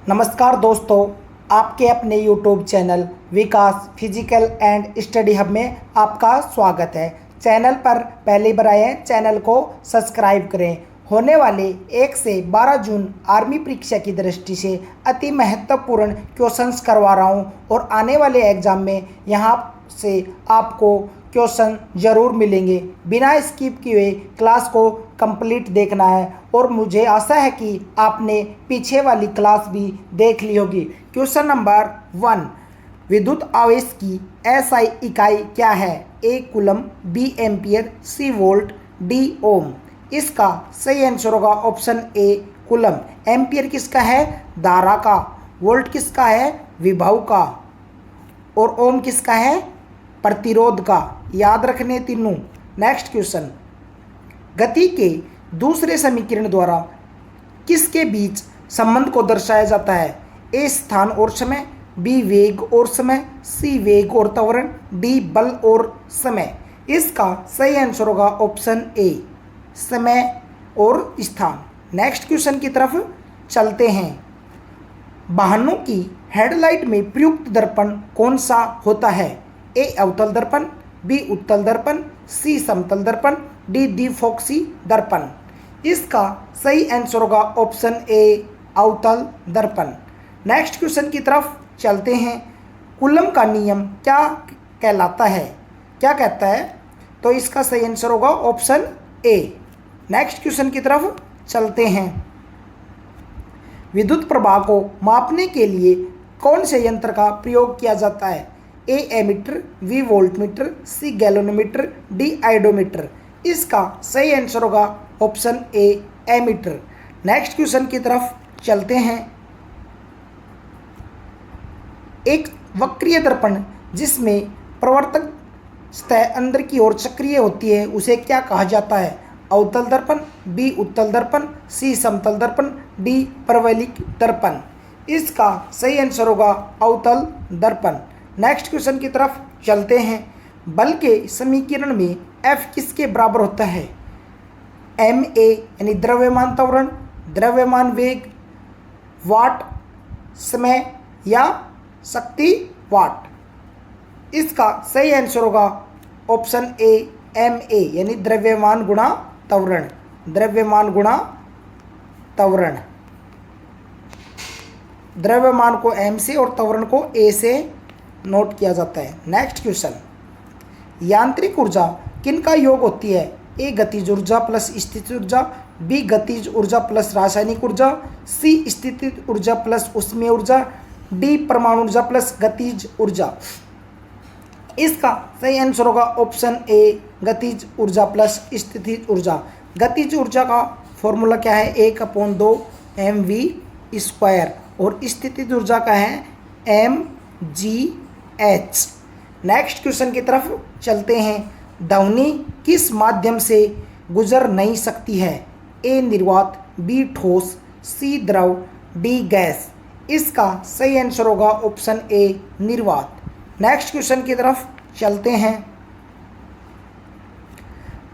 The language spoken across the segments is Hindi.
नमस्कार दोस्तों, आपके अपने YouTube channel Vikas physical and study hub में आपका स्वागत है। चैनल पर पहली बार आए हैं, चैनल को सब्सक्राइब करें। होने वाले 1 से 12 जून आर्मी परीक्षा की दृष्टि से अति महत्वपूर्ण क्वेश्चंस करवा रहा हूं और आने वाले एग्ज़ाम में यहां से आपको क्वेश्चन ज़रूर मिलेंगे। बिना स्किप किए क्लास को कंप्लीट देखना है और मुझे आशा है कि आपने पीछे वाली क्लास भी देख ली होगी। क्वेश्चन नंबर 1, विद्युत आवेश की एसआई इकाई क्या है? A coulomb, B ampere, C volt, D ohm. इसका सही आंसर होगा ऑप्शन ए कूलम। एम्पियर किसका है? धारा का। वोल्ट किसका है? विभव का। और ओम किसका है? प्रतिरोध का। याद रखने तीनों। नेक्स्ट क्वेश्चन, गति के दूसरे समीकरण द्वारा किसके बीच संबंध को दर्शाया जाता है? ए स्थान और समय, बी वेग और समय, सी वेग और त्वरण, डी बल और समय। इसका सही आंसर होगा ऑप्शन ए समय और स्थान। नेक्स्ट क्वेश्चन की तरफ चलते हैं। वाहनों की हेडलाइट में प्रयुक्त दर्पण कौन सा होता है? ए अवतल दर्पण, बी उत्तल दर्पण, सी समतल दर्पण, डी द्विफोक्सी दर्पण। इसका सही आंसर होगा ऑप्शन ए अवतल दर्पण। नेक्स्ट क्वेश्चन की तरफ चलते हैं। कूलम का नियम क्या कहलाता है? क्या कहता है? तो इसका सही आंसर होगा ऑप्शन ए। नेक्स्ट क्वेश्चन की तरफ चलते हैं। विद्युत प्रवाह को मापने के लिए कौन से यंत्र का प्रयोग किया जाता है? A ammeter, B voltmeter, C galvanometer, D आइडोमीटर। इसका सही आंसर होगा option A ammeter. Next question की तरफ चलते हैं। एक वक्रीय दर्पण जिसमें प्रवर्तक सतह अंदर की ओर चक्रीय होती है उसे क्या कहा जाता है? अवतल दर्पण, बी उत्तल दर्पण, सी समतल दर्पण, डी परवलयिक दर्पण। इसका सही आंसर होगा अवतल दर्पण। नेक्स्ट क्वेश्चन की तरफ चलते हैं। बल के समीकरण में F किसके बराबर होता है? ma यानी द्रव्यमान त्वरण, द्रव्यमान वेग, वाट समय या शक्ति वाट। इसका सही आंसर होगा ऑप्शन ए ma यानी द्रव्यमान गुणा त्वरण। द्रव्यमान गुणा त्वरण। द्रव्यमान को m से और त्वरण को a से नोट किया जाता है। नेक्स्ट क्वेश्चन, यांत्रिक ऊर्जा किनका योग होती है? ए गतिज ऊर्जा प्लस स्थितिज ऊर्जा, बी गतिज ऊर्जा प्लस रासायनिक ऊर्जा, सी स्थितिज ऊर्जा प्लस ऊष्मीय ऊर्जा, डी परमाणु ऊर्जा प्लस गतिज ऊर्जा। इसका सही आंसर होगा ऑप्शन ए गतिज ऊर्जा प्लस स्थितिज ऊर्जा। गतिज ऊर्जा का फॉर्मूला क्या है? 1/2 mv² और स्थितिज ऊर्जा का है mgh। नेक्स्ट क्वेश्चन की तरफ चलते हैं। ध्वनि किस माध्यम से गुजर नहीं सकती है? ए निर्वात, बी ठोस, सी द्रव, डी गैस। इसका सही आंसर होगा ऑप्शन ए निर्वात। नेक्स्ट क्वेश्चन की तरफ चलते हैं।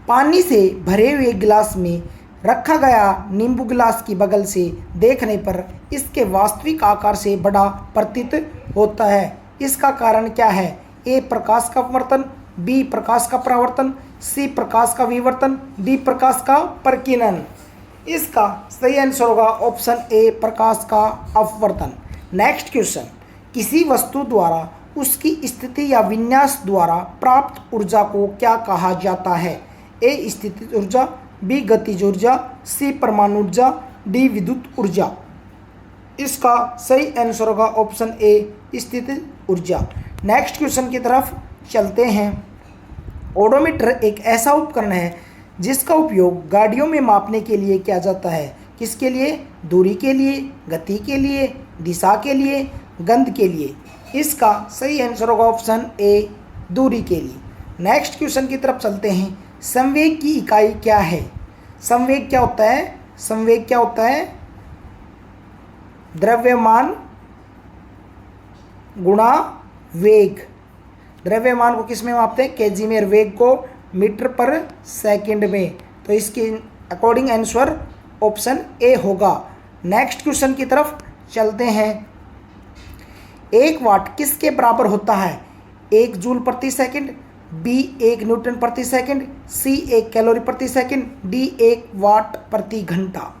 पानी से भरे हुए गिलास में रखा गया नींबू गिलास की बगल से देखने पर इसके वास्तविक आकार से बड़ा प्रतीत होता है। इसका कारण क्या है? ए प्रकाश का अपवर्तन, बी प्रकाश का परावर्तन, सी प्रकाश का विवर्तन, डी प्रकाश का प्रकीर्णन। इसका सही आंसर होगा ऑप्शन ए प्रकाश का अपवर्तन। नेक्स्ट क्वेश्चन, किसी वस्तु द्वारा उसकी स्थिति या विन्यास द्वारा प्राप्त ऊर्जा को क्या कहा जाता है? ए स्थितिज ऊर्जा, बी गतिज ऊर्जा, सी परमाणु ऊर्जा, डी विद्युत ऊर्जा। इसका सही आंसर होगा ऑप्शन ए स्थितिज ऊर्जा। नेक्स्ट क्वेश्चन की तरफ चलते हैं। ओडोमीटर एक ऐसा उपकरण है जिसका उपयोग गाड़ियों में मापने के लिए किया जाता है। किसके लिए? दूरी के लिए, गति के लिए, दिशा के लिए, गंध के लिए। इसका सही आंसर होगा ऑप्शन ए दूरी के लिए। नेक्स्ट क्वेश्चन की तरफ चलते हैं। संवेग की इकाई क्या है? संवेग क्या होता है? संवेग क्या होता है? द्रव्यमान गुणा वेग। द्रव्यमान को किस में मापते हैं? केजी में, वेग को मीटर पर सेकंड में। तो इसके अकॉर्डिंग आंसर ऑप्शन ए होगा। नेक्स्ट क्वेश्चन की तरफ चलते हैं। 1 वाट किसके बराबर होता है? 1 जूल प्रति सेकंड, बी 1 न्यूटन प्रति सेकंड, सी 1 कैलोरी प्रति सेकंड, डी 1 वाट प्रति घंटा।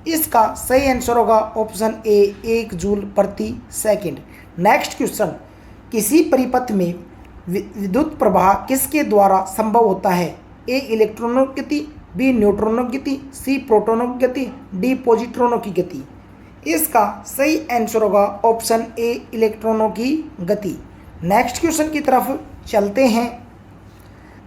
इसका सही आंसर होगा ऑप्शन ए 1 जूल प्रति सेकंड। नेक्स्ट क्वेश्चन, किसी परिपथ में विद्युत प्रवाह किसके द्वारा संभव होता है? ए इलेक्ट्रॉनों की गति, बी न्यूट्रॉनों की गति, सी प्रोटॉनों की गति, डी पॉजिट्रॉनों की गति। इसका सही आंसर होगा ऑप्शन ए इलेक्ट्रॉनों की गति। नेक्स्ट क्वेश्चन की तरफ चलते हैं।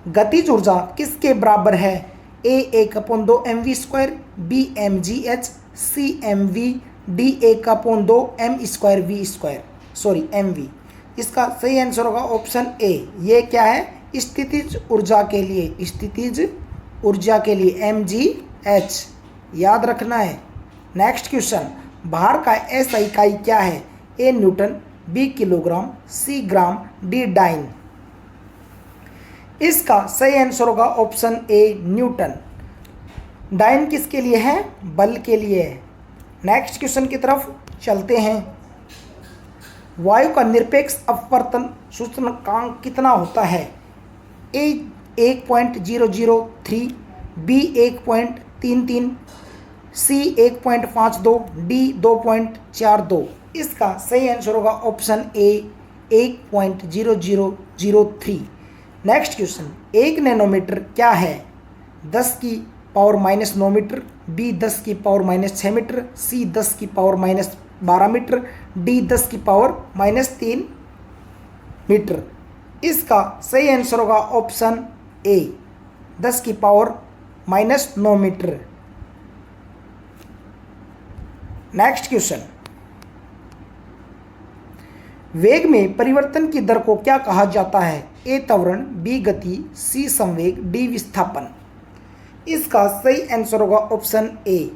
गतिज ऊर्जा किसके बराबर है? ए 1/2 mv², बी mgh, सी mv, डी 1/2 mv। इसका सही आंसर होगा ऑप्शन ए। ये क्या है? स्थितिज ऊर्जा के लिए, स्थितिज ऊर्जा के लिए mgh याद रखना है। नेक्स्ट क्वेश्चन, भार का SI इकाई क्या है? A newton, B kilogram, C gram, D dyne. इसका सही आंसर होगा ऑप्शन ए न्यूटन। डाइन किसके लिए है? बल के लिए है। नेक्स्ट क्वेश्चन की तरफ चलते हैं। वायु का निरपेक्ष अपवर्तन सूचकांक कितना होता है? A 1.003, B 1.33, C 1.52, D 2.42। इसका सही आंसर होगा option A 1.0003। Next question, 1 nanometre क्या है? 10⁻⁻9 metre, B 10⁻⁻6 metre, C 10⁻⁻12 metre, D 10⁻⁻3 metre. इसका सही आंसर होगा option A 10⁻⁻9 metre. Next question, वेग में परिवर्तन की दर को क्या कहा जाता है? ए त्वरण, बी गति, सी संवेग, डी विस्थापन। इसका सही आंसर होगा ऑप्शन ए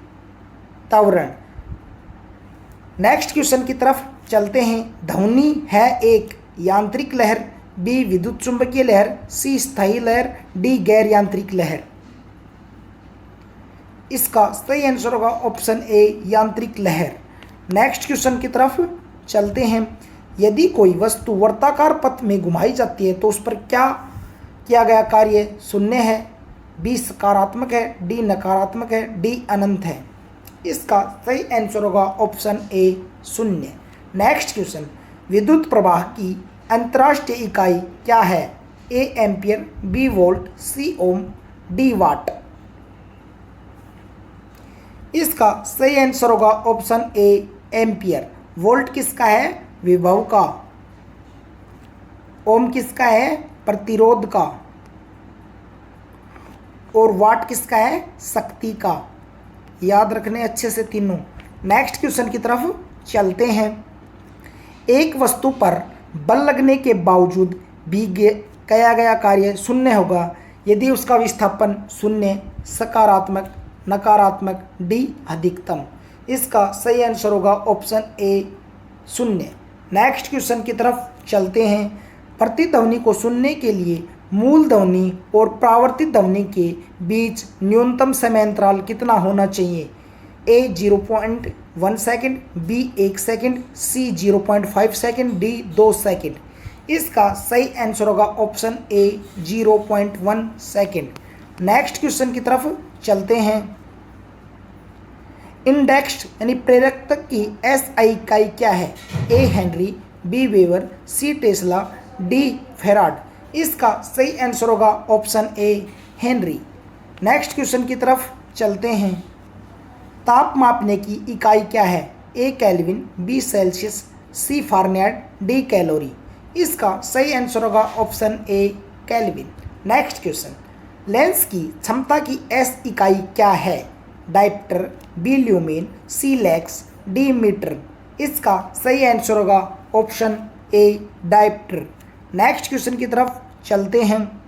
त्वरण। नेक्स्ट क्वेश्चन की तरफ चलते हैं। ध्वनि है एक यांत्रिक लहर, बी विद्युत चुंबकीय लहर, सी स्थायी लहर, डी गैर यांत्रिक लहर। इसका सही आंसर होगा ऑप्शन ए यांत्रिक लहर। नेक्स्ट क्वेश्चन की तरफ चलते हैं। यदि कोई वस्तु वर्ताकार पथ में घुमाई जाती है तो उस पर क्या किया गया कार्य शून्य है, बी सकारात्मक है, डी नकारात्मक है, डी अनंत है। इसका सही आंसर होगा ऑप्शन ए शून्य। नेक्स्ट क्वेश्चन, विद्युत प्रवाह की अंतर्राष्ट्रीय इकाई क्या है? A ampere, B volt, C ohm, D watt. इसका सही आंसर होगा ऑप्शन ए एम्पियर। वोल्ट किसका है? विभव का। ओम किसका है? प्रतिरोध का। और वाट किसका है? शक्ति का। याद रखने अच्छे से तीनों। नेक्स्ट क्वेश्चन की तरफ चलते हैं। एक वस्तु पर बल लगने के बावजूद भी किया गया कार्य शून्य होगा यदि उसका विस्थापन शून्य, सकारात्मक, नकारात्मक, डी अधिकतम। इसका सही आंसर होगा ऑप्शन ए शून्य। नेक्स्ट क्वेश्चन की तरफ चलते हैं। प्रतिध्वनि को सुनने के लिए मूल ध्वनि और परावर्तित ध्वनि के बीच न्यूनतम समय अंतराल कितना होना चाहिए? ए 0.1 सेकेंड, बी 1 सेकेंड, सी 0.5 सेकेंड, डी 2 सेकेंड। इसका सही आंसर होगा ऑप्शन ए 0.1 सेकेंड। नेक्स्ट क्वेश्चन की तरफ चलते हैं। इंडेक्स यानी प्रेरक की SI इकाई क्या है? A Henry, B weber, C Tesla, D farad. इसका सही आंसर होगा option A Henry. Next question की तरफ चलते हैं। ताप मापने की इकाई क्या है? ए केल्विन, बी सेल्सियस, सी फारेनहाइट, डी कैलोरी। इसका सही आंसर होगा ऑप्शन ए केल्विन। नेक्स्ट क्वेश्चन, लेंस की क्षमता की S इकाई क्या है? डायप्टर, बी ल्यूमेन, सी लैक्स, डी मीटर। इसका सही आंसर होगा ऑप्शन ए डायप्टर। नेक्स्ट क्वेश्चन की तरफ चलते हैं।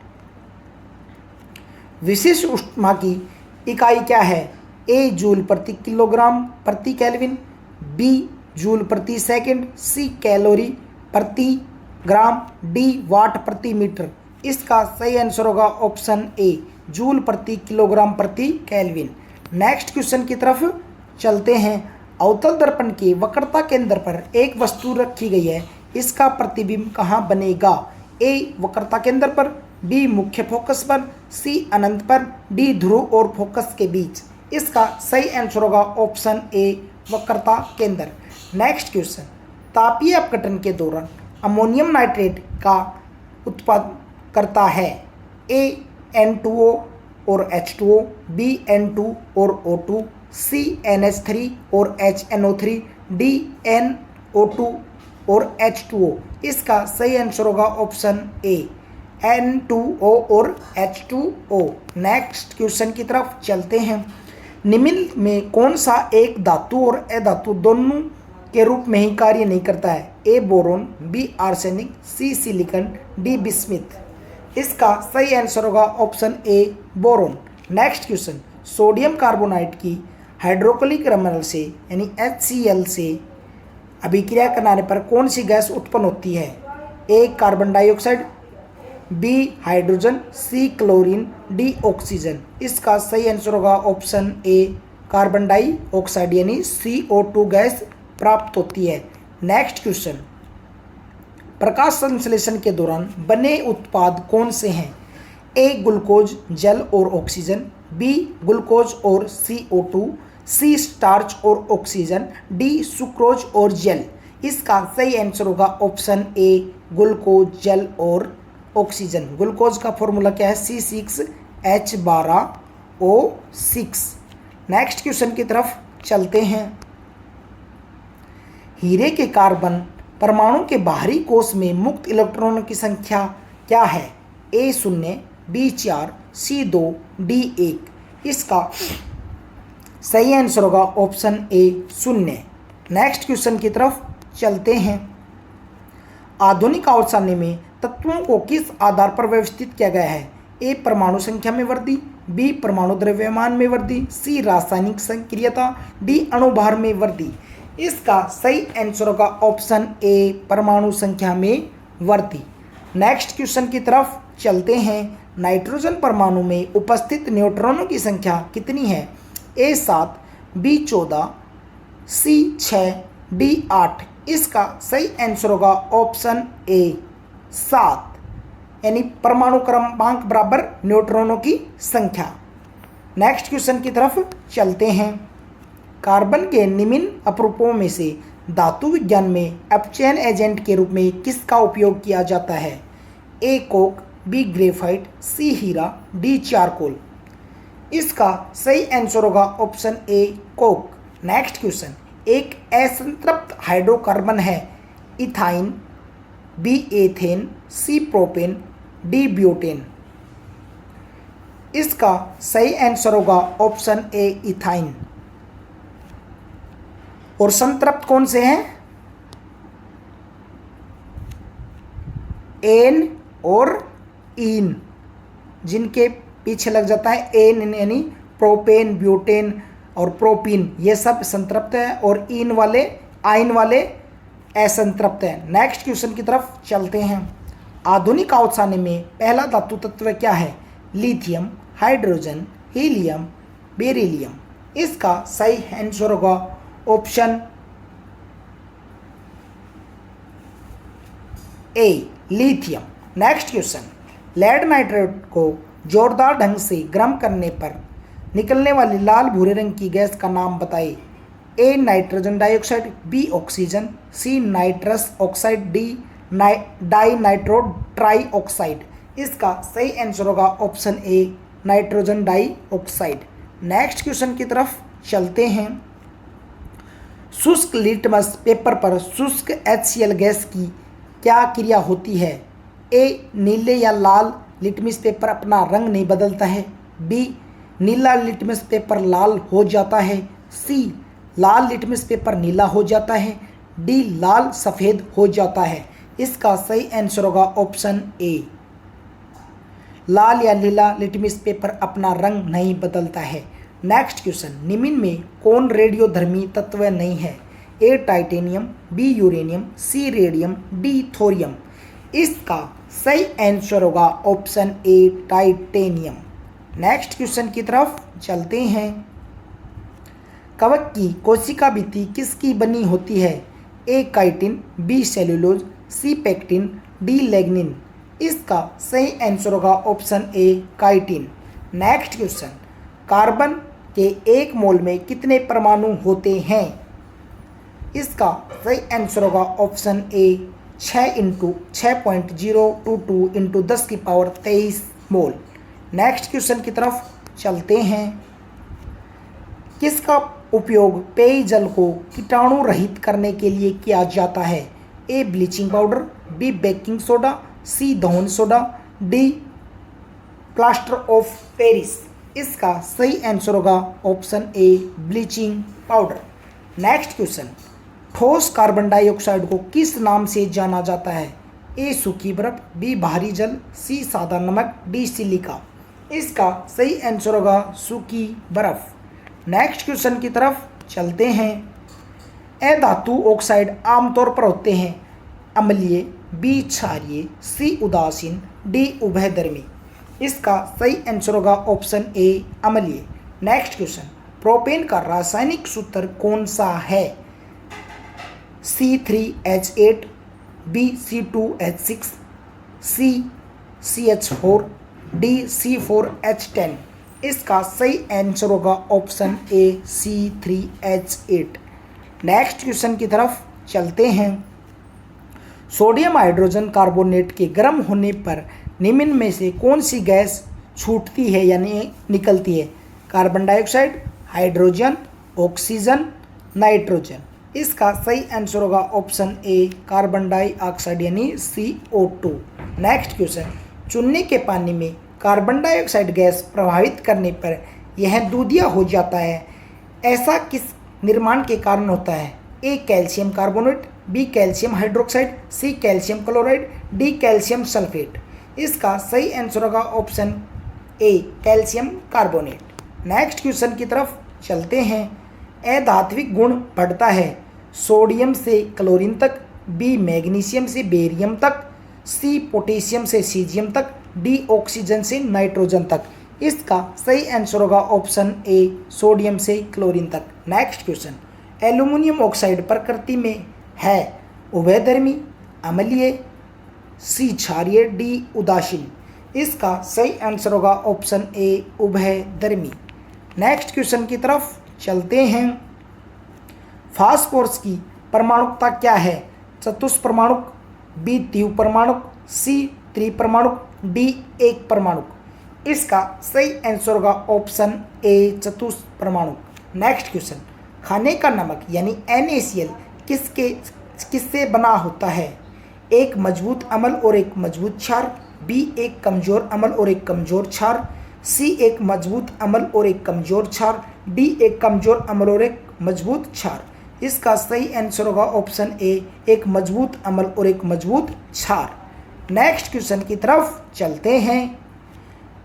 विशिष्ट ऊष्मा की इकाई क्या है? ए जूल प्रति किलोग्राम प्रति केल्विन, बी जूल प्रति सेकंड, सी कैलोरी प्रति ग्राम, डी वाट प्रति मीटर। इसका सही आंसर होगा ऑप्शन ए जूल प्रति किलोग्राम प्रति केल्विन। नेक्स्ट क्वेश्चन की तरफ चलते हैं। अवतल दर्पण के वक्रता केंद्र पर एक वस्तु रखी गई है, इसका प्रतिबिंब कहाँ बनेगा? ए वक्रता केंद्र पर, बी मुख्य फोकस पर, सी अनंत पर, डी ध्रुव और फोकस के बीच। इसका सही आंसर होगा ऑप्शन ए वक्रता केंद्र। नेक्स्ट क्वेश्चन, तापीय अपघटन के दौरान अमोनियम नाइट्रेट का उत्पादन करता है? ए N2O और H2O, बी N2 और O2, सी NH3 और HNO3, डी NO2 और H2O। इसका सही आंसर होगा ऑप्शन ए N2O और H2O। नेक्स्ट क्वेश्चन की तरफ चलते हैं। निम्न में कौन सा एक धातु और अधातु दोनों के रूप में ही कार्य नहीं करता है? ए बोरोन, बी आर्सेनिक, सी सिलिकॉन, डी बिस्मिथ। इसका सही आंसर होगा ऑप्शन ए boron. Next question, sodium carbonite की हाइड्रोक्लोरिक अम्ल से यानी HCl से अभिक्रिया करने पर कौन सी गैस उत्पन्न होती है? ए कार्बन डाइऑक्साइड, बी हाइड्रोजन, सी क्लोरीन, डी ऑक्सीजन। इसका सही आंसर होगा ऑप्शन ए कार्बन डाइऑक्साइड यानी CO2 गैस प्राप्त होती है। नेक्स्ट क्वेश्चन, प्रकाश संश्लेषण के दौरान बने उत्पाद कौन से हैं? ए ग्लूकोज, जल और ऑक्सीजन, बी ग्लूकोज और CO2, सी स्टार्च और ऑक्सीजन, डी सुक्रोज और जल। इसका सही आंसर होगा ऑप्शन ए ग्लूकोज, जल और ऑक्सीजन। ग्लूकोज का फॉर्मूला क्या है? C6H12O6। नेक्स्ट क्वेश्चन की तरफ चलते हैं। हीरे के कार्बन परमाणु के बाहरी कोश में मुक्त इलेक्ट्रॉनों की संख्या क्या है? ए 0, बी 4, सी 2, डी 1। इसका सही आंसर होगा ऑप्शन ए 0। नेक्स्ट क्वेश्चन की तरफ चलते हैं। आधुनिक आवर्तसारणी में तत्वों को किस आधार पर व्यवस्थित किया गया है? ए परमाणु संख्या में वृद्धि, बी परमाणु द्रव्यमान में वृद्धि, सी रासायनिक सक्रियता, डी अणुभार में वृद्धि। इसका सही आंसर होगा ऑप्शन ए परमाणु संख्या में वृद्धि। नेक्स्ट क्वेश्चन की तरफ चलते हैं। नाइट्रोजन परमाणु में उपस्थित न्यूट्रॉनों की संख्या कितनी है? ए 7, बी 14, सी 6, डी 8। इसका सही आंसर होगा ऑप्शन ए 7 यानी परमाणु क्रमांक बराबर न्यूट्रॉनों की संख्या। नेक्स्ट क्वेश्चन की तरफ चलते हैं। कार्बन के निम्न अपरूपों में से धातु विज्ञान में अपचयन एजेंट के रूप में किसका उपयोग किया जाता है? ए कोक, बी ग्रेफाइट, सी हीरा, डी चारकोल। इसका सही आंसर होगा ऑप्शन ए कोक। नेक्स्ट क्वेश्चन, एक असंतृप्त हाइड्रोकार्बन है? इथाइन, बी एथेन, सी प्रोपेन, डी ब्यूटेन। इसका सही आंसर होगा ऑप्शन ए इथाइन। और संतृप्त कौन से हैं? एन और इन, जिनके पीछे लग जाता है एन यानी प्रोपेन, ब्यूटेन और प्रोपीन, ये सब संतृप्त है और इन वाले, आइन वाले असंतृप्त है। नेक्स्ट क्वेश्चन की तरफ चलते हैं। आधुनिक आवर्तसारणी में पहला धातु तत्व क्या है? Lithium, hydrogen, helium, beryllium. इसका सही आंसर होगा option A lithium. Next question, lead nitrate को जोरदार ढंग से गर्म करने पर निकलने वाली लाल भूरे रंग की गैस का नाम बताइए। A nitrogen dioxide, B oxygen, C nitrous oxide, D dinitro trioxide. इसका सही आंसर होगा option A nitrogen dioxide. Next question की तरफ चलते हैं। शुष्क लिटमस पेपर पर शुष्क HCl गैस की क्या क्रिया होती है? ए नीले या लाल लिटमस पेपर अपना रंग नहीं बदलता है, बी नीला लिटमस पेपर लाल हो जाता है, सी लाल लिटमस पेपर नीला हो जाता है, डी लाल सफ़ेद हो जाता है। इसका सही आंसर होगा ऑप्शन ए लाल या नीला लिटमस पेपर अपना रंग नहीं बदलता है। नेक्स्ट क्वेश्चन, निम्न में कौन रेडियोधर्मी तत्व नहीं है? ए टाइटेनियम, बी यूरेनियम, सी रेडियम, डी थोरियम। इसका सही आंसर होगा ऑप्शन ए टाइटेनियम। नेक्स्ट क्वेश्चन की तरफ चलते हैं। कवक की कोशिका भित्ति किसकी बनी होती है? ए काइटिन, बी सेलुलोज, सी पेक्टिन, डी लैग्निन। इसका सही आंसर होगा ऑप्शन ए काइटिन। नेक्स्ट क्वेश्चन, कार्बन के 1 मोल में कितने परमाणु होते हैं? इसका सही आंसर होगा ऑप्शन ए 6 × 6.022 × 10⁻23 मोल। नेक्स्ट क्वेश्चन की तरफ चलते हैं। किसका उपयोग पेयजल को कीटाणु रहित करने के लिए किया जाता है? A bleaching powder, B baking soda, C दहन soda, D plaster of Paris. इसका सही आंसर होगा option A bleaching powder. Next question, ठोस कार्बन डाइऑक्साइड को किस नाम से जाना जाता है? ए सूखी बर्फ, बी भारी जल, सी सादा नमक, डी सिलिका। इसका सही आंसर होगा सूखी बर्फ। नेक्स्ट क्वेश्चन की तरफ चलते हैं। अधातु ऑक्साइड आमतौर पर होते हैं अम्लीय, बी क्षारीय, सी उदासीन, डी उभयधर्मी। इसका सही आंसर होगा ऑप्शन ए अम्लीय। नेक्स्ट क्वेश्चन, प्रोपेन का रासायनिक सूत्र कौन सा है? C3H8, बी C2H6, सी CH4, डी C4H10। इसका सही आंसर होगा ऑप्शन ए C3H8। नेक्स्ट क्वेश्चन की तरफ चलते हैं। सोडियम हाइड्रोजन कार्बोनेट के गर्म होने पर निम्न में से कौन सी गैस छूटती है यानी निकलती है? Carbon dioxide, hydrogen, oxygen, nitrogen. इसका सही आंसर होगा ऑप्शन ए कार्बन डाइऑक्साइड यानी CO2। नेक्स्ट क्वेश्चन, चूने के पानी में कार्बन डाइऑक्साइड गैस प्रभावित करने पर यह दूधिया हो जाता है, ऐसा किस निर्माण के कारण होता है? A calcium carbonate, B calcium hydroxide, C calcium chloride, D calcium sulphate. इसका सही आंसर होगा option A calcium carbonate. Next question की तरफ चलते हैं। अधात्विक गुण बढ़ता है सोडियम से क्लोरीन तक, बी मैग्नीशियम से बेरियम तक, सी पोटेशियम से सीजियम तक, डी ऑक्सीजन से नाइट्रोजन तक। इसका सही आंसर होगा ऑप्शन ए सोडियम से क्लोरीन तक। नेक्स्ट क्वेश्चन, एल्यूमिनियम ऑक्साइड प्रकृति में है उभयधर्मी, अम्लीय, सी क्षारीय, डी उदासीन। इसका सही आंसर होगा ऑप्शन ए उभयधर्मी। नेक्स्ट क्वेश्चन की तरफ चलते हैं। फास्फोरस की परमाणुकता क्या है? चतुष्परमाणुक, बी द्विपरमाणुक, सी त्रिपरमाणुक, डी एक परमाणुक। इसका सही आंसर होगा ऑप्शन ए चतुष्परमाणुक। नेक्स्ट क्वेश्चन, खाने का नमक यानी NaCl किससे बना होता है? एक मजबूत अम्ल और एक मजबूत क्षार, बी एक कमजोर अम्ल और एक कमजोर क्षार, सी एक मजबूत अम्ल और एक कमजोर क्षार, डी एक कमजोर अम्ल और एक मजबूत क्षार। इसका सही आंसर होगा ऑप्शन ए एक मजबूत अम्ल और एक मजबूत क्षार। नेक्स्ट क्वेश्चन की तरफ चलते हैं।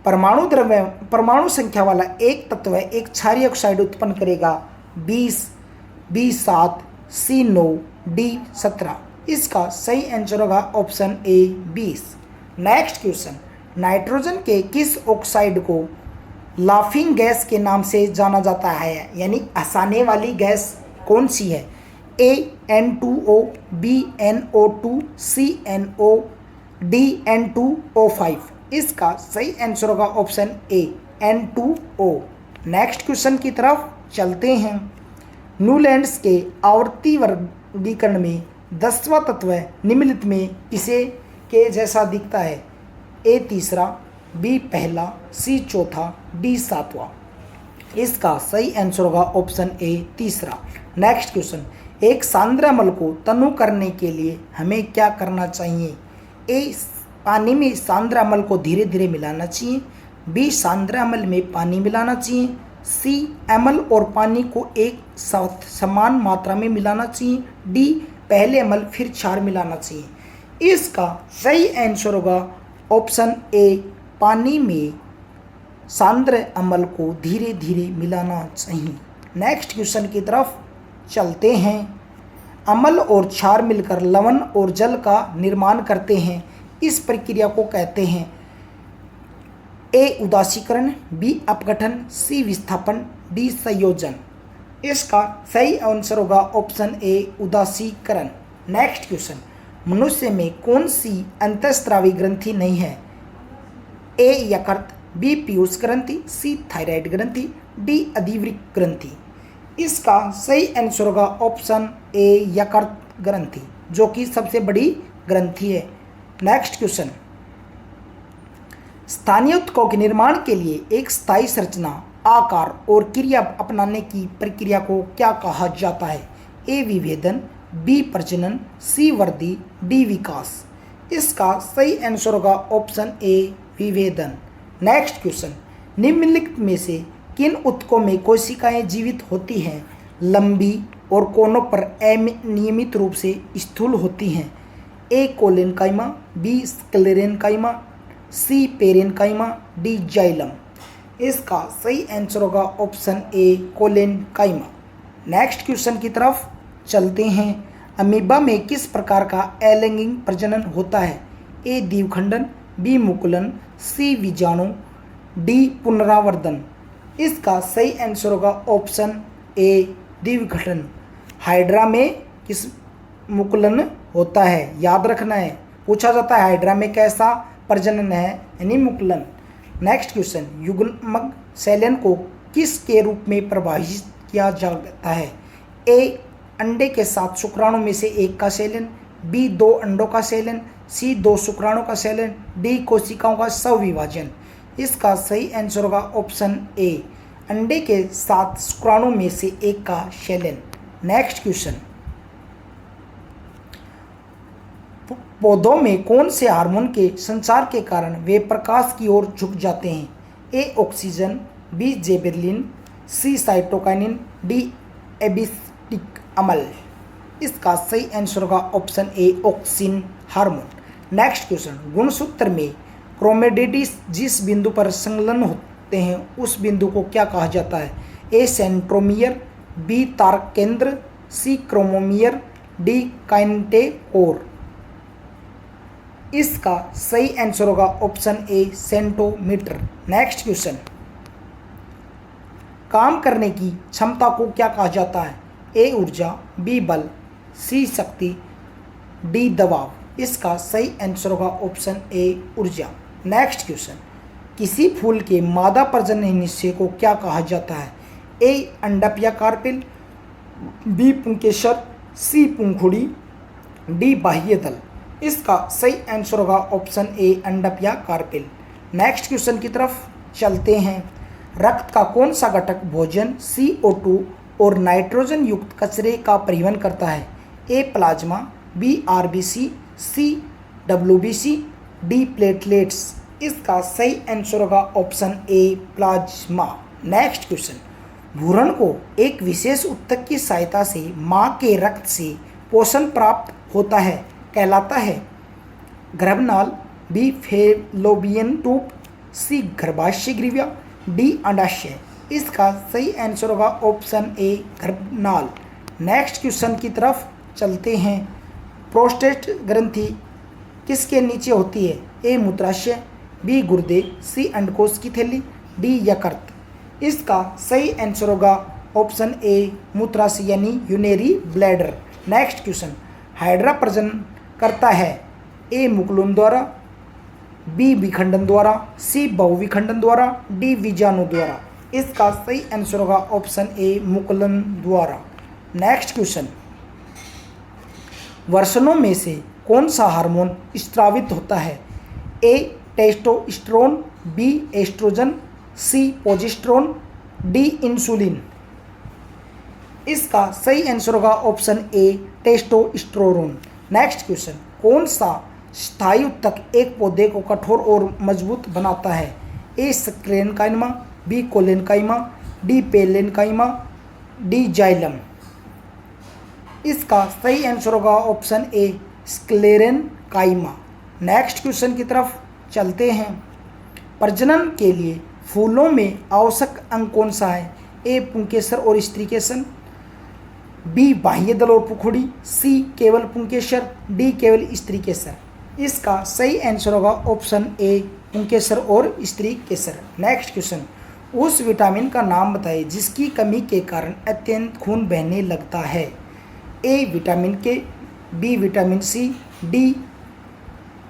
परमाणु संख्या वाला एक तत्व एक क्षारीय ऑक्साइड उत्पन्न करेगा 20, बी 7, सी 9, डी 17। इसका सही आंसर होगा ऑप्शन ए 20। नेक्स्ट क्वेश्चन, नाइट्रोजन के किस ऑक्साइड को लाफिंग गैस के नाम से जाना जाता है यानी हंसाने वाली गैस कौन सी है? ए N2O, बी NO2, सी NO, डी N2O5। इसका सही आंसर होगा ऑप्शन ए N2O। नेक्स्ट क्वेश्चन की तरफ चलते हैं। न्यूलैंड्स के आवर्ती वर्गीकरण में 10वां तत्व निम्नलिखित में किसे के जैसा दिखता है? ए तीसरा, बी पहला, सी चौथा, डी 7वां। इसका सही आंसर होगा ऑप्शन ए तीसरा। नेक्स्ट क्वेश्चन, एक सांद्र अम्ल को तनु करने के लिए हमें क्या करना चाहिए? ए पानी में सांद्र अम्ल को धीरे धीरे मिलाना चाहिए, बी सांद्र अम्ल में पानी मिलाना चाहिए, सी अम्ल और पानी को एक साथ समान मात्रा में मिलाना चाहिए, डी पहले अम्ल फिर क्षार मिलाना चाहिए। इसका सही आंसर होगा ऑप्शन ए पानी में सांद्र अम्ल को धीरे धीरे मिलाना चाहिए। नेक्स्ट क्वेश्चन की तरफ चलते हैं। अम्ल और क्षार मिलकर लवण और जल का निर्माण करते हैं, इस प्रक्रिया को कहते हैं? ए उदासीकरण, बी अपघटन, सी विस्थापन, डी संयोजन। इसका सही आंसर होगा ऑप्शन ए उदासीकरण। नेक्स्ट क्वेश्चन, मनुष्य में कौन सी अंतःस्रावी ग्रंथि नहीं है? ए यकृत, बी पीयूष ग्रंथि, सी थायराइड ग्रंथि, डी अधिवृक्क ग्रंथि। इसका सही आंसर होगा ऑप्शन ए यकृत ग्रंथि, जो कि सबसे बड़ी ग्रंथि है। नेक्स्ट क्वेश्चन, स्थानीय ऊतकों के निर्माण के लिए एक स्थायी संरचना, आकार और क्रिया अपनाने की प्रक्रिया को क्या कहा जाता है? ए विभेदन, बी प्रजनन, सी वृद्धि, डी विकास। इसका सही आंसर होगा ऑप्शन ए विभेदन। नेक्स्ट क्वेश्चन, निम्नलिखित में से किन ऊतकों में कोशिकाएं जीवित होती हैं? लंबी और कोनों पर अनियमित रूप से स्थूल होती हैं। ए कोलेनकाइमा, बी स्क्लेरेनकाइमा, सी पेरेनकाइमा, डी जाइलम। इसका सही आंसर होगा ऑप्शन ए कोलेनकाइमा। नेक्स्ट क्वेश्चन की तरफ चलते हैं। अमीबा में किस प्रकार का अलैंगिक प्रजनन होता है? ए द्विखंडन, बी मुकुलन, सी बीजाणु, डी पुनरावर्तन। इसका सही आंसर होगा ऑप्शन ए द्विखंडन। हाइड्रा में किस मुकुलन होता है? याद रखना है, पूछा जाता है हाइड्रा में कैसा प्रजनन है, यानी मुकुलन। नेक्स्ट क्वेश्चन, युग्मक सेलन को किस के रूप में परिभाषित किया जाता है? ए अंडे के साथ शुक्राणु में से एक का सेलन, बी दो अंडों का सेलन, सी दो शुक्राणु का सेलन, डी कोशिकाओं का स्वविभाजन। इसका सही आंसर होगा ऑप्शन ए अंडे के साथ शुक्राणु में से एक का सेलन। नेक्स्ट क्वेश्चन, पौधों में कौन से हार्मोन के संचार के कारण वे प्रकाश की ओर झुक जाते हैं? A oxygen, B gibberellin, C cytokinin, D abscisic अम्ल। इसका सही आंसर होगा option A auxin hormone. Next question, गुणसूत्र में क्रोमेटिड्स जिस बिंदु पर संलग्न होते हैं उस बिंदु को क्या कहा जाता है? ए सेंट्रोमियर, बी तारक केंद्र, सी क्रोमोमियर, डी काइनेटोकोर। इसका सही आंसर होगा ऑप्शन ए सेंटोमीटर। नेक्स्ट क्वेश्चन, काम करने की क्षमता को क्या कहा जाता है? ए ऊर्जा, बी बल, सी शक्ति, डी दबाव। इसका सही आंसर होगा ऑप्शन ए ऊर्जा। नेक्स्ट क्वेश्चन, किसी फूल के मादा प्रजनन हिस्से को क्या कहा जाता है? ए अंडप या कार्पेल, बी पुंकेसर, सी पंखुड़ी, डी बाह्य दल। इसका सही आंसर होगा ऑप्शन ए अंडप या कार्पेल। नेक्स्ट क्वेश्चन की तरफ चलते हैं। रक्त का कौन सा घटक भोजन, CO2 और नाइट्रोजन युक्त कचरे का परिवहन करता है? ए प्लाज्मा, बी RBC, सी WBC, डी प्लेटलेट्स। इसका सही आंसर होगा ऑप्शन ए प्लाज्मा। नेक्स्ट क्वेश्चन, भ्रूण को एक विशेष ऊतक की सहायता से मां के रक्त से पोषण प्राप्त होता है, कहलाता है? गर्भनाल, बी फैलोपियन ट्यूब, सी गर्भाशय ग्रीवा, डी अंडाशय। इसका सही आंसर होगा ऑप्शन ए गर्भनाल। नेक्स्ट क्वेश्चन की तरफ चलते हैं। प्रोस्टेट ग्रंथि किसके नीचे होती है? ए मूत्राशय, बी गुर्दे, सी अंडकोश की थैली, डी यकृत। इसका सही आंसर होगा ऑप्शन ए मूत्राशय यानी urinary bladder. Next question, hydra प्रजनन करता है? ए मुकुलन द्वारा, बी विखंडन द्वारा, सी बहुविखंडन द्वारा, डी बीजाणु द्वारा। इसका सही आंसर होगा ऑप्शन ए मुकुलन द्वारा। नेक्स्ट क्वेश्चन, वर्षणों में से कौन सा हार्मोन स्रावित होता है? ए टेस्टोस्टेरोन, बी एस्ट्रोजन, सी प्रोजेस्टेरोन, डी इंसुलिन। इसका सही आंसर होगा ऑप्शन ए टेस्टोस्टेरोन। नेक्स्ट क्वेश्चन, कौन सा स्थायी ऊतक एक पौधे को कठोर और मजबूत बनाता है? A sclerenchyma, B collenchyma, D parenchyma, D xylem. इसका सही आंसर होगा option A sclerenchyma. Next question की तरफ चलते हैं। प्रजनन के लिए फूलों में आवश्यक अंग कौन सा है? ए पुंकेसर और स्त्रीकेशन, बी बाह्य दल और पुखुड़ी, सी केवल पुंकेसर, डी केवल स्त्रीकेसर। इसका सही आंसर होगा ऑप्शन ए पुंकेसर और स्त्रीकेसर। नेक्स्ट क्वेश्चन, उस विटामिन का नाम बताइए जिसकी कमी के कारण अत्यंत खून बहने लगता है। A vitamin K, B vitamin C, D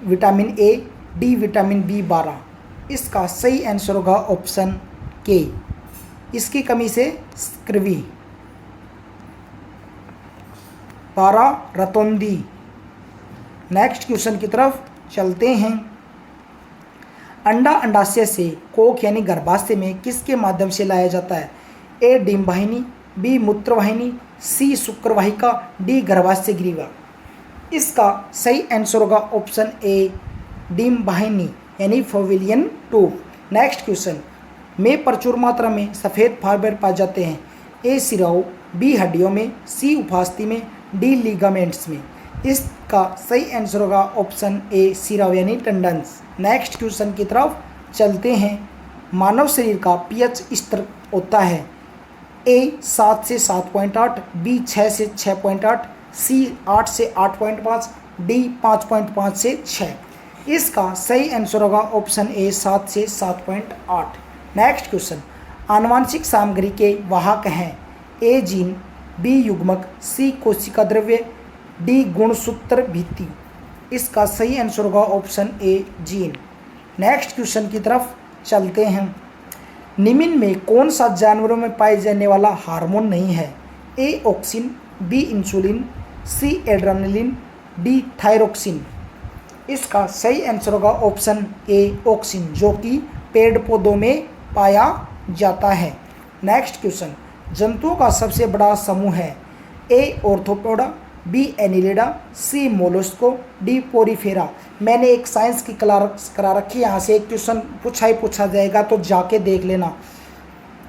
vitamin A, D vitamin बी12। इसका सही आंसर होगा ऑप्शन के, इसकी कमी से स्क्रवी। 12 रतौंधी। नेक्स्ट क्वेश्चन की तरफ चलते हैं। अंडा अंडाशय से कोख यानी गर्भाशय में किसके माध्यम से लाया जाता है? ए डिंब वाहिनी, बी मूत्र वाहिनी, सी शुक्र वाहिका, डी गर्भाशय ग्रीवा। इसका सही आंसर होगा ऑप्शन ए डिंब वाहिनी यानी फोविलियन ट्यूब। नेक्स्ट क्वेश्चन में प्रचुर मात्रा में सफ़ेद फाइबर पाए जाते हैं। ए सिराओं, बी हड्डियों में, सी उपास्थि में, डी लिगामेंट्स में। इसका सही आंसर होगा ऑप्शन ए सिराओं यानी टेंडन्स। नेक्स्ट क्वेश्चन की तरफ चलते हैं। मानव शरीर का पीएच स्तर होता है ए 7 से 7.8, बी 6 से 6.8, सी 8 से 8.5, डी 5.5 से 6। इसका सही आंसर होगा ऑप्शन ए 7 से 7.8। नेक्स्ट क्वेश्चन आनुवांशिक सामग्री के वाहक हैं। ए जीन, बी युग्मक, सी कोशिका द्रव्य, डी गुणसूत्र भित्ति। इसका सही आंसर होगा ऑप्शन ए जीन। नेक्स्ट क्वेश्चन की तरफ चलते हैं। निम्न में कौन सा जानवरों में पाए जाने वाला हार्मोन नहीं है? ए ऑक्सिन, बी इंसुलिन, सी एड्रेनलिन, डी थायरोक्सिन। इसका सही आंसर होगा ऑप्शन ए ऑक्सिन, जो कि पेड़ पौधों में पाया जाता है। नेक्स्ट क्वेश्चन जंतुओं का सबसे बड़ा समूह है। ए ऑर्थोपोडा, बी एनिलिडा, सी मोलस्को, डी पोरीफेरा। मैंने एक साइंस की क्लास करा रखी है, यहाँ से एक क्वेश्चन पूछा जाएगा तो जाके देख लेना।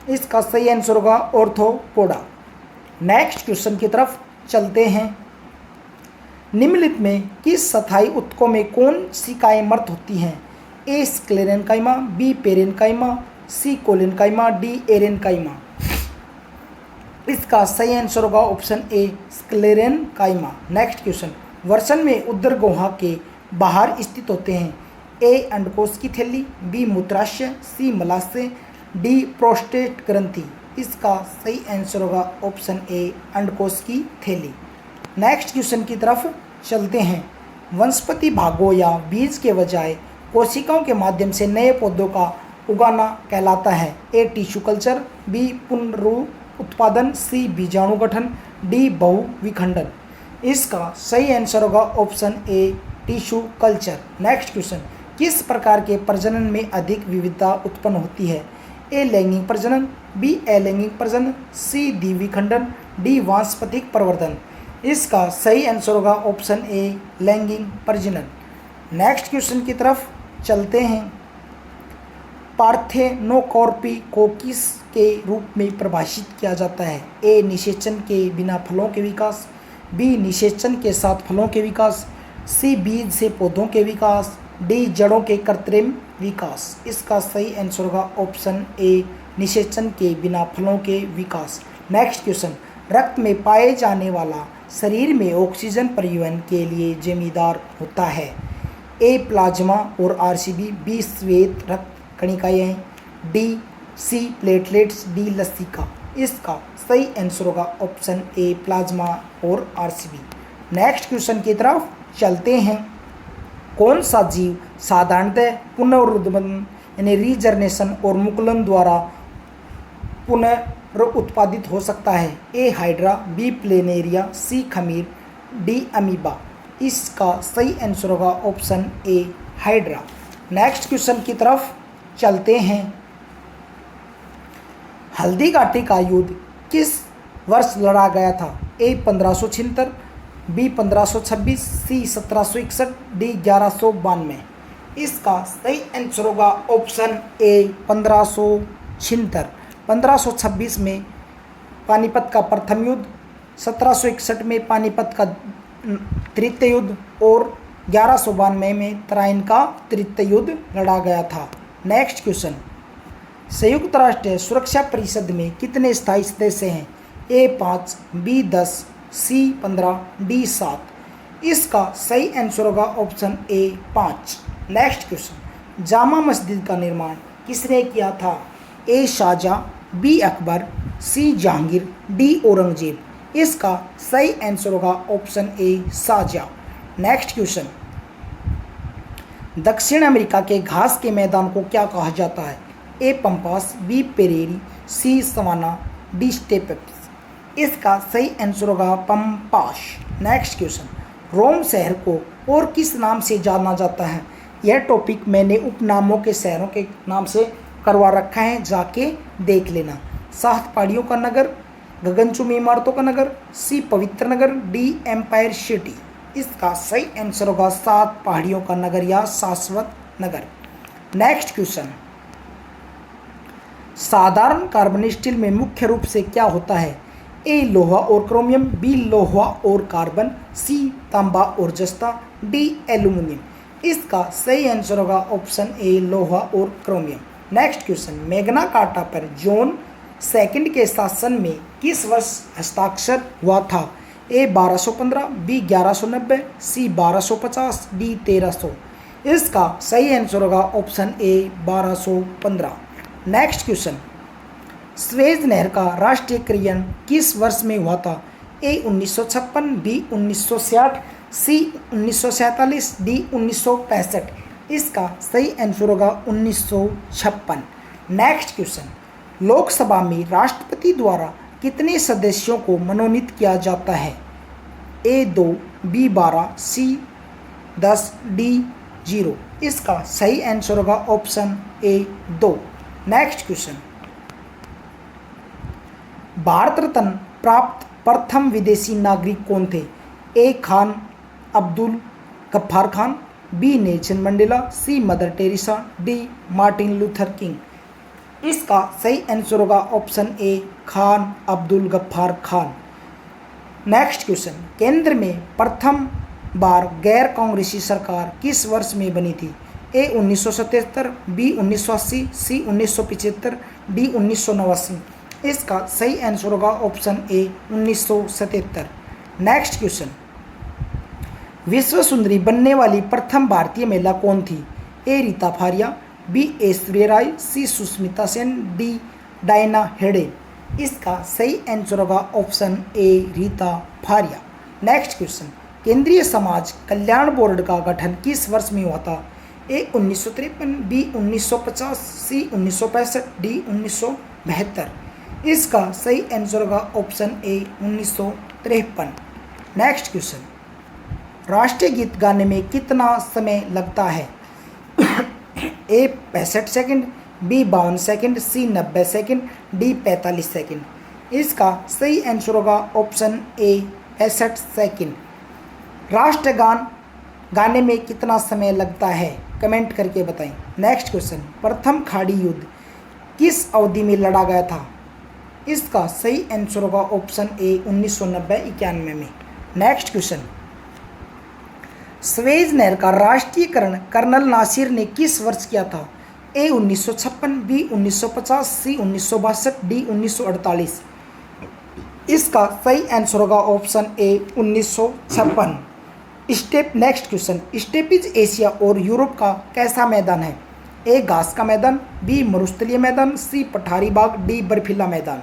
इसका सही आंसर होगा ऑर्थोपोडा। नेक्स्ट क्वेश्चन की तरफ चलते हैं। निम्नलिखित में किस स्थायी ऊतकों में कौन सी काइमर्त होती हैं? A sclerenchyma, B parenchyma, C collenchyma, D aerenchyma. इसका सही आंसर होगा option A sclerenchyma. Next question वर्षन में उदर गुहा के बाहर स्थित होते हैं। ए अंडकोश की थैली, बी मूत्राशय, सी मलाशय, डी प्रोस्टेट ग्रंथि। इसका सही आंसर होगा ऑप्शन ए अंडकोश की थैली। नेक्स्ट क्वेश्चन की तरफ चलते हैं। वनस्पति भागों या बीज के बजाय कोशिकाओं के माध्यम से नए पौधों का उगाना कहलाता है। ए टिश्यू कल्चर, बी पुनरु उत्पादन, सी बीजाणु गठन, डी बहुविखंडन। इसका सही आंसर होगा option a tissue culture. Next question किस प्रकार के प्रजनन में अधिक विविधता उत्पन्न होती है? ए लैंगिक प्रजनन, बी अलैंगिक प्रजनन, सी द्विविखंडन, डी वानस्पतिक प्रवर्धन। इसका सही आंसर होगा ऑप्शन ए लैंगिक प्रजनन। नेक्स्ट क्वेश्चन की तरफ चलते हैं। पार्थेनोकॉर्पी को किस के रूप में परिभाषित किया जाता है? ए निषेचन के बिना फलों के विकास, बी निषेचन के साथ फलों के विकास, सी बीज से पौधों के विकास, डी जड़ों के कृत्रिम विकास। इसका सही आंसर होगा ऑप्शन ए निषेचन के बिना फलों के विकास। नेक्स्ट क्वेश्चन रक्त में पाए जाने वाला शरीर में ऑक्सीजन परिवहन के लिए जिम्मेदार होता है। ए प्लाज्मा और आरसीबी, बी श्वेत रक्त कणिकाएं, डी सी प्लेटलेट्स, डी लसिका। इसका सही आंसर होगा ऑप्शन ए प्लाज्मा और आरसीबी। नेक्स्ट क्वेश्चन की तरफ चलते हैं। कौन सा जीव साधारणतः पुनरुत्पादन यानी रीजनरेशन और मुकुलन द्वारा पुनरुत्पादित हो सकता है? ए हाइड्रा, बी प्लेनेरिया, सी खमीर, डी अमीबा। इसका सही आंसर होगा ऑप्शन ए हाइड्रा। नेक्स्ट क्वेश्चन की तरफ चलते हैं। हल्दी घाटी का युद्ध किस वर्ष लड़ा गया था? ए 1576, बी 1526, सी 1761, डी 1192। इसका सही आंसर होगा ऑप्शन ए 1576। 1526 में पानीपत का प्रथम युद्ध, 1761 में पानीपत का तृतीय युद्ध और 1192 में तराइन का तृतीय युद्ध लड़ा गया था। नेक्स्ट क्वेश्चन संयुक्त राष्ट्र सुरक्षा परिषद में कितने स्थायी सदस्य हैं? ए 5, बी 10, सी 15, डी 7। इसका सही आंसर होगा ऑप्शन ए 5। नेक्स्ट क्वेश्चन जामा मस्जिद का निर्माण किसने किया था? ए शाहजहां, बी अकबर, सी जहांगीर, डी औरंगजेब। इसका सही आंसर होगा ऑप्शन ए शाहजहां। नेक्स्ट क्वेश्चन, दक्षिण अमेरिका के घास के मैदान को क्या कहा जाता है? ए पंपास, बी पेरेरी, सी सवाना, डी स्टेप्स। इसका सही आंसर होगा पंपास। नेक्स्ट क्वेश्चन, रोम शहर को और किस नाम से जाना जाता है? यह टॉपिक मैंने उपनामों के शहरों के नाम से करवा रखा है, जाके देख लेना। सात पहाड़ियों का नगर, गगनचुंबी इमारतों का नगर, सी पवित्र नगर, डी एम्पायर सिटी। इसका सही आंसर होगा सात पहाड़ियों का नगर या शाश्वत नगर। नेक्स्ट क्वेश्चन, साधारण कार्बन स्टील में मुख्य रूप से क्या होता है? ए लोहा और क्रोमियम, बी लोहा और कार्बन, सी तांबा और जस्ता, डी एल्यूमिनियम। इसका सही आंसर होगा ऑप्शन ए लोहा और chromium. Next question, Magna carta पर जॉन सेकंड के शासन में किस वर्ष हस्ताक्षर हुआ था? ए 1215, बी 1190, सी 1250, डी 1300। इसका सही आंसर होगा ऑप्शन ए 1215। नेक्स्ट क्वेश्चन, स्वेज नहर का राष्ट्रीयकरण किस वर्ष में हुआ था? A 1956, B 1960, C 1947, D 1965। इसका सही आंसर होगा 1956। नेक्स्ट क्वेश्चन, लोकसभा में राष्ट्रपति द्वारा कितने सदस्यों को मनोनीत किया जाता है? A 2, B 12, C 10, D 0। इसका सही आंसर होगा option A 2। Next question, Bharat Ratna प्राप्त प्रथम विदेशी नागरिक कौन थे? A Khan Abdul Gaffar Khan, B Nelson Mandela, C Mother Teresa, D Martin Luther King. इसका सही आंसर होगा option A Khan Abdul Gaffar Khan. Next question, केंद्र में प्रथम बार गैर कांग्रेसी सरकार किस वर्ष में बनी थी? ए 1977, बी 1980, सी 1975, डी 1989। इसका सही आंसर होगा ऑप्शन ए 1977। नेक्स्ट क्वेश्चन, विश्व सुंदरी बनने वाली प्रथम भारतीय महिला कौन थी? ए रीता फारिया, बी ऐश्वर्या राय, सी सुष्मिता सेन, डी डायना हेडे। इसका सही आंसर होगा ऑप्शन ए रीता फारिया। नेक्स्ट क्वेश्चन, केंद्रीय समाज कल्याण बोर्ड का गठन किस वर्ष में हुआ था? ए 1953, बी 1950, सी 1965, डी 1972। इसका सही आंसर होगा ऑप्शन ए 1953। नेक्स्ट क्वेश्चन, राष्ट्रीय गीत गाने में कितना समय लगता है? ए 65 सेकंड, बी 52 सेकंड, सी 90 सेकंड, डी 45 सेकंड। इसका सही आंसर होगा ऑप्शन ए 65 सेकंड। राष्ट्रगान गाने में कितना समय लगता है? कमेंट करके बताएं। नेक्स्ट क्वेश्चन, प्रथम खाड़ी युद्ध किस अवधि में लड़ा गया था? इसका सही आंसर होगा ऑप्शन ए 1990-91 में। नेक्स्ट क्वेश्चन, स्वेज नहर का राष्ट्रीयकरण कर्नल नासिर ने किस वर्ष किया था? A 1956, B 1950, C 1962, D 1948। इसका सही आंसर होगा option A 1956। Next question, steppes Asia और यूरोप का कैसा मैदान है? ए घास का मैदान, बी मरुस्थलीय मैदान, सी पठारी बाग, डी बर्फीला मैदान।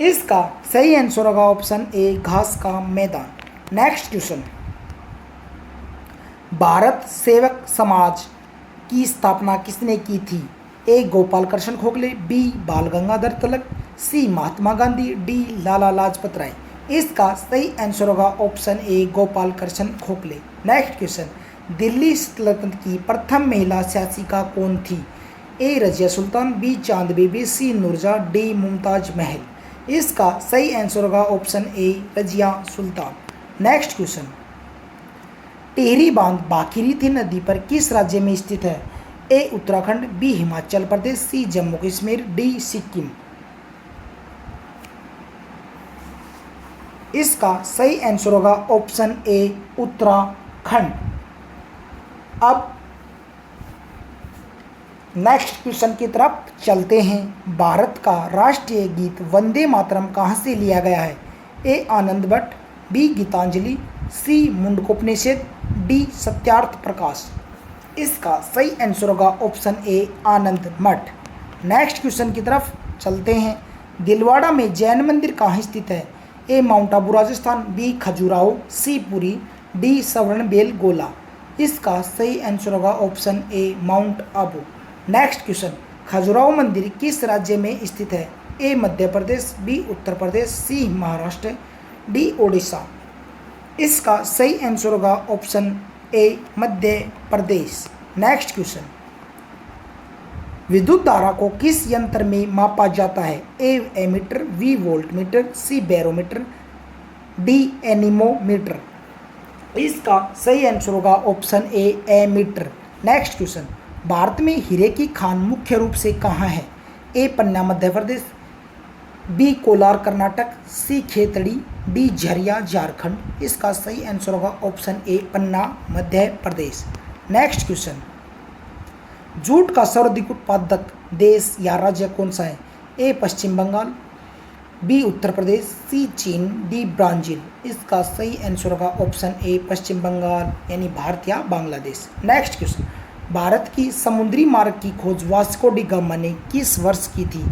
इसका सही आंसर होगा ऑप्शन ए घास का मैदान। नेक्स्ट क्वेश्चन, भारत सेवक समाज की स्थापना किसने की थी? ए गोपाल कृष्ण गोखले, बी बाल गंगाधर तिलक, सी महात्मा गांधी, डी लाला लाजपत राय। इसका सही आंसर होगा ऑप्शन ए गोपाल कृष्ण गोखले। नेक्स्ट क्वेश्चन, दिल्ली सल्तनत की प्रथम महिला शासिका कौन थी? ए रजिया सुल्तान, बी चांद बीबी, सी नूरजहां, डी मुमताज महल। इसका सही आंसर होगा ऑप्शन ए रजिया सुल्तान। नेक्स्ट क्वेश्चन, टिहरी बांध भागीरथी नदी पर किस राज्य में स्थित है? ए उत्तराखंड, बी हिमाचल प्रदेश, सी जम्मू कश्मीर, डी सिक्किम। इसका सही आंसर होगा ऑप्शन ए उत्तराखंड। अब नेक्स्ट क्वेश्चन की तरफ चलते हैं। भारत का राष्ट्रीय गीत वंदे मातरम कहाँ से लिया गया है? ए आनंद भट्ट, बी गीतांजलि, सी मुंडकोपनिषद, डी सत्यार्थ प्रकाश। इसका सही आंसर होगा ऑप्शन ए आनंद मठ। नेक्स्ट क्वेश्चन की तरफ चलते हैं। दिलवाड़ा में जैन मंदिर कहाँ स्थित है? A Mount Abu Rajasthan, B Khajuraho, C Puri, D Shravanabelagola. इसका सही आंसर होगा option A Mount Abu. Next question, Khajuraho मंदिर किस राज्य में स्थित है? A Madhya Pradesh, B Uttar Pradesh, C Maharashtra, D Odisha. इसका सही आंसर होगा option A Madhya Pradesh. Next question, विद्युत धारा को किस यंत्र में मापा जाता है? A ammeter, B voltmeter, C barometer, D anemometer. इसका सही आंसर होगा option A ammeter. Next question, Bharat में हीरे की खान मुख्य रूप से कहाँ है? A Panna Madhya Pradesh, B Kolar Karnataka, C Khetri, D Jharia Jharkhand. इसका सही आंसर होगा option A Panna Madhya Pradesh. Next question, jute का सर्वाधिक उत्पादक देश या राज्य कौन सा है? ए पश्चिम बंगाल, बी उत्तर प्रदेश, सी चीन, डी ब्राज़ील। इसका सही आंसर होगा ऑप्शन ए पश्चिम बंगाल यानी भारत या बांग्लादेश। नेक्स्ट क्वेश्चन, भारत की समुद्री मार्ग की खोज वास्को डी गामा ने किस वर्ष की थी?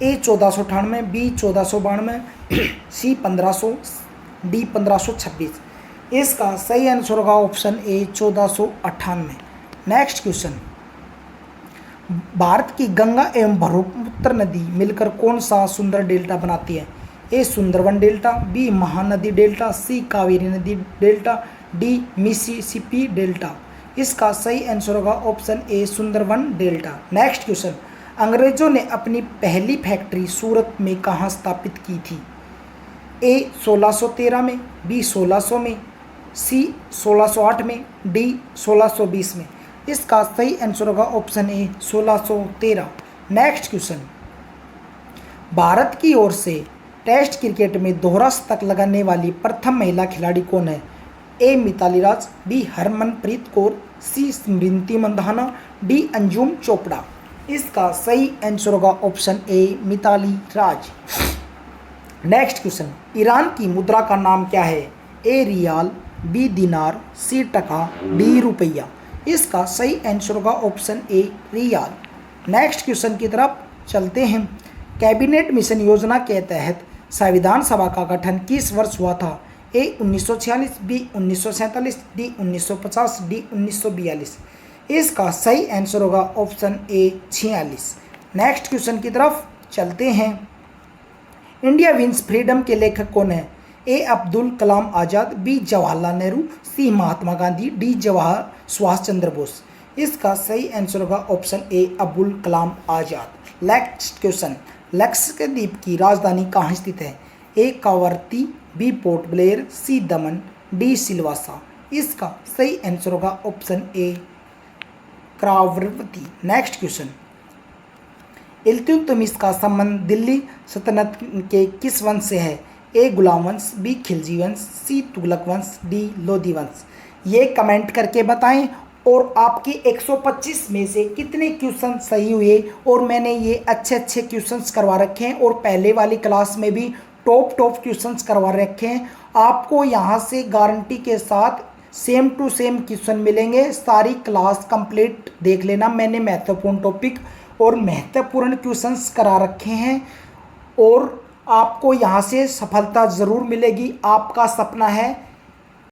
ए 1498, बी 1492, सी 1500, डी 1526। इसका सही आंसर होगा ऑप्शन ए 1498। नेक्स्ट क्वेश्चन, भारत की गंगा एवं ब्रह्मपुत्र नदी मिलकर कौन सा सुंदर डेल्टा बनाती है? A Sundarban delta, B Mahanadi delta, C Kaveri नदी डेल्टा, डी मिसिसिपी डेल्टा। इसका सही आंसर होगा option A Sundarban delta. Next question, अंग्रेजों ने अपनी पहली फैक्ट्री सूरत में कहाँ स्थापित की थी? ए 1613 में, बी 1600 में, सी 1608 में, डी 1620 में। इसका सही आंसर होगा ऑप्शन ए 1613। नेक्स्ट क्वेश्चन, भारत की ओर से टेस्ट क्रिकेट में दोहरा शतक लगाने वाली प्रथम महिला खिलाड़ी कौन है? A Mitali Raj, B Harmanpreet Kaur, C Smriti Mandhana, D Anjum Chopra. इसका सही आंसर होगा option A Mitali Raj. Next question, Iran की मुद्रा का नाम क्या है? ए रियाल, बी दिनार, सी टका, डी रुपया। इसका सही आंसर होगा option A riyal. Next question की तरफ चलते हैं। कैबिनेट मिशन योजना के तहत संविधान सभा का गठन किस वर्ष हुआ था? ए 1946, बी 1947, डी 1950, डी 1942। इसका सही आंसर होगा ऑप्शन ए 46। नेक्स्ट क्वेश्चन की तरफ चलते हैं। इंडिया विंस फ्रीडम के लेखक कौन है? A Abdul Kalam Azad, B Jawaharlal Nehru, C Mahatma Gandhi, D Subhash Chandra Bose. इसका सही आंसर होगा option A Abdul Kalam Azad. Next question, Lakshadweep की राजधानी कहाँ स्थित है? A Kavaratti, B Port Blair, C Daman, D Silvassa. इसका सही आंसर होगा option A Kavaratti. Next question, Iltutmish का संबंध दिल्ली सल्तनत के किस वंश से है? ए गुलाम वंश, बी खिलजी वंश, सी तुगलक वंश, डी लोधी वंश। ये कमेंट करके बताएं और आपके 125 में से कितने क्वेश्चन सही हुए। और मैंने ये अच्छे अच्छे क्वेश्चंस करवा रखे हैं और पहले वाली क्लास में भी टॉप क्वेश्चंस करवा रखे हैं। आपको यहाँ से गारंटी के साथ सेम टू सेम क्वेश्चन मिलेंगे। सारी क्लास कंप्लीट देख लेना, मैंने महत्वपूर्ण टॉपिक और महत्वपूर्ण क्वेश्चंस करा रखे हैं और आपको यहाँ से सफलता ज़रूर मिलेगी। आपका सपना है